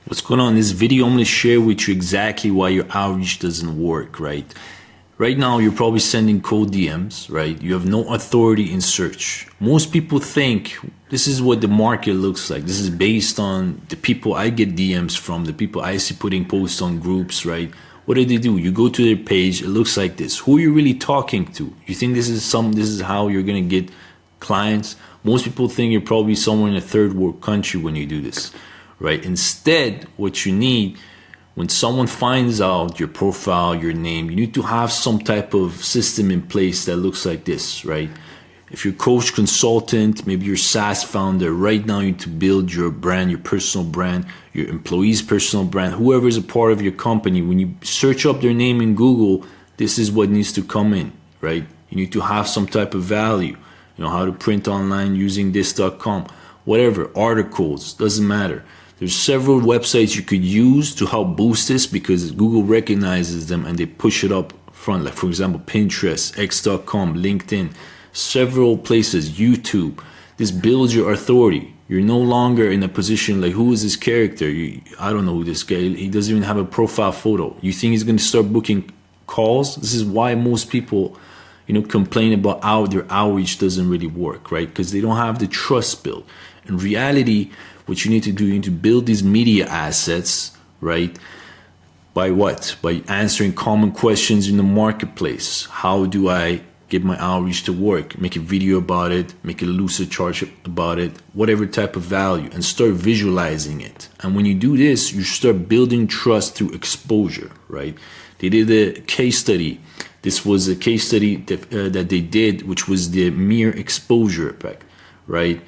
What's going on in this video? I'm going to share with you exactly why your outreach doesn't work, right? Right now, you're probably sending cold DMs, right? You have no authority in search. Most people think this is what the market looks like. This is based on the people I get DMs from, the people I see putting posts on groups, right? What do? You go to their page, it looks like this. Who are you really talking to? You think this is how you're going to get clients? Most people think you're probably somewhere in a third world country when you do this, right? Instead, what you need, when someone finds out your profile, your name, you need to have some type of system in place that looks like this, right? If you're a coach, consultant, maybe you're a SaaS founder, right now you need to build your brand, your personal brand, your employees' personal brand, whoever is a part of your company. When you search up their name in Google, this is what needs to come in, right? You need to have some type of value, how to print online using this.com, whatever, articles, doesn't matter. There's several websites you could use to help boost this because Google recognizes them and they push it up front. Like for example, Pinterest, X.com, LinkedIn, several places, YouTube. This builds your authority. You're no longer in a position like, who is this character? I don't know who this guy is. He doesn't even have a profile photo. You think he's going to start booking calls? This is why most people, complain about how their outreach doesn't really work, right? Because they don't have the trust built. In reality, what you need to do, you need to build these media assets, right? By what? By answering common questions in the marketplace. How do I get my outreach to work? Make a video about it, make a lucid chart about it, whatever type of value, and start visualizing it. And when you do this, you start building trust through exposure, right? They did a case study. This was a case study that they did, which was the mere exposure effect, right?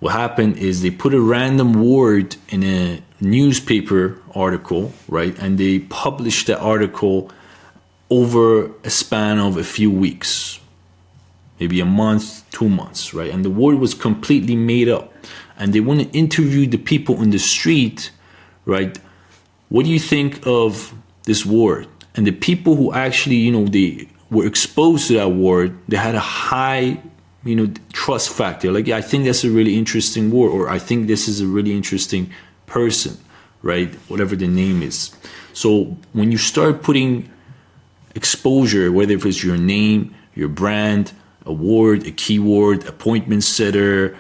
What happened is they put a random word in a newspaper article, right? And they published the article over a span of a few weeks, maybe a month, 2 months, right? And the word was completely made up. And they want to interview the people in the street, right? What do you think of this word? And the people who actually, they were exposed to that word, they had a high trust factor. Like, yeah, I think that's a really interesting word, or I think this is a really interesting person, right? Whatever the name is. So when you start putting exposure, whether it's your name, your brand, a word, a keyword, appointment setter,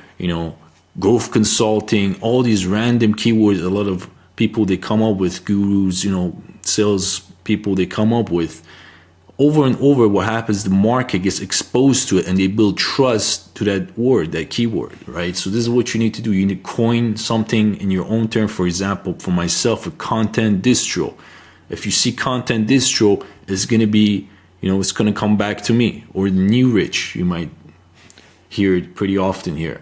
growth consulting, all these random keywords, a lot of people, they come up with gurus, sales people, they come up with. Over and over, what happens, the market gets exposed to it and they build trust to that word, that keyword, right? So this is what you need to do. You need to coin something in your own term. For example, for myself, a content distro. If you see content distro, it's going to be, it's going to come back to me. Or the new rich, you might hear it pretty often here.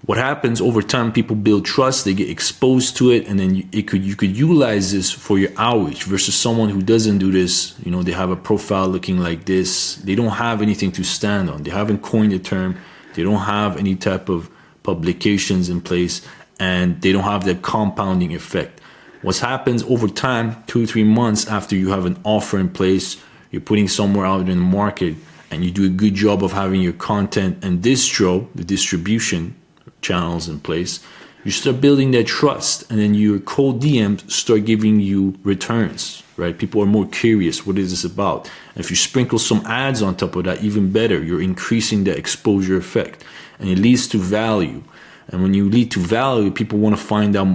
What happens over time, people build trust, they get exposed to it, and then you could utilize this for your outreach versus someone who doesn't do this. They have a profile looking like this. They don't have anything to stand on. They haven't coined the term. They don't have any type of publications in place, and they don't have that compounding effect. What happens over time, 2-3 months after you have an offer in place, you're putting somewhere out in the market, and you do a good job of having your content and distro, the distribution channels in place, you start building that trust, and then your cold DMs start giving you returns, right? People are more curious. What is this about? And if you sprinkle some ads on top of that, even better, you're increasing the exposure effect, and it leads to value. And when you lead to value, people want to find out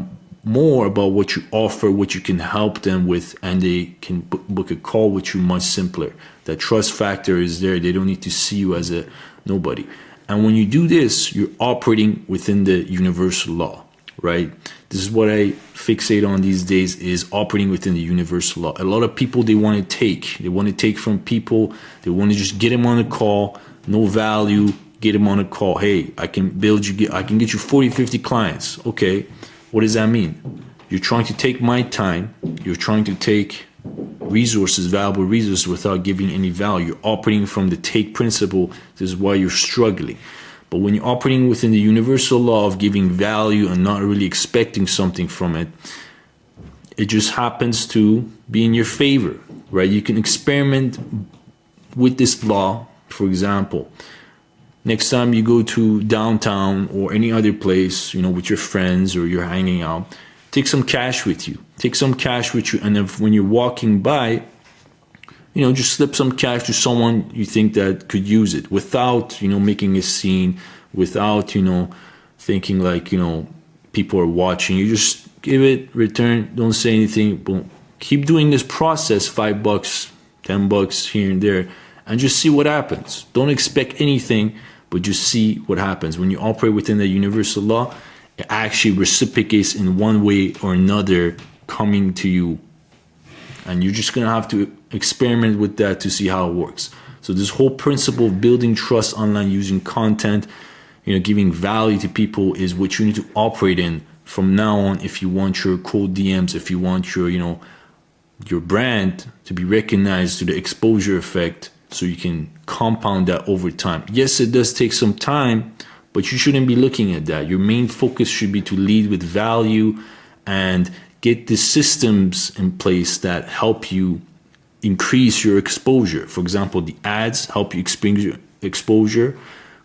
more about what you offer, what you can help them with, and they can book a call with you much simpler. That trust factor is there. They don't need to see you as a nobody. And when you do this, you're operating within the universal law, right? This is what I fixate on these days, is operating within the universal law. A lot of people, they want to take. They want to take from people. They want to just get them on a call, no value, get them on a call. Hey, I can get you 40, 50 clients. Okay, what does that mean? You're trying to take my time. You're trying to take resources, valuable resources, without giving any value. You're operating from the take principle. This is why you're struggling. But when you're operating within the universal law of giving value and not really expecting something from it, it just happens to be in your favor, right? You can experiment with this law. For example, next time you go to downtown or any other place, with your friends, or you're hanging out, take some cash with you. Take some cash with you, and if when you're walking by, just slip some cash to someone you think that could use it without, making a scene, without, thinking like, people are watching. You just give it, return, don't say anything. Boom. Keep doing this process, $5, $10 here and there, and just see what happens. Don't expect anything, but just see what happens. When you operate within the universal law, it actually reciprocates in one way or another coming to you. And you're just going to have to experiment with that to see how it works. So this whole principle of building trust online using content, giving value to people is what you need to operate in from now on if you want your cold DMs, if you want your brand to be recognized through the exposure effect so you can compound that over time. Yes, it does take some time, but you shouldn't be looking at that. Your main focus should be to lead with value and get the systems in place that help you increase your exposure. For example, the ads help you expand your exposure,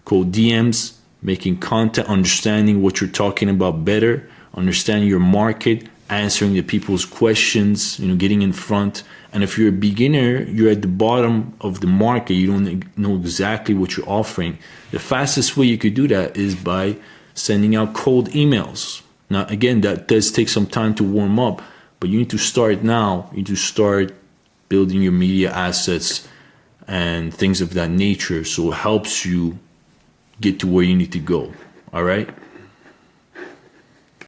cold DMs, making content, understanding what you're talking about better, understanding your market, answering the people's questions, getting in front. And if you're a beginner, you're at the bottom of the market, you don't know exactly what you're offering. The fastest way you could do that is by sending out cold emails. Now, again, that does take some time to warm up, but you need to start now. You need to start building your media assets and things of that nature so it helps you get to where you need to go. All right?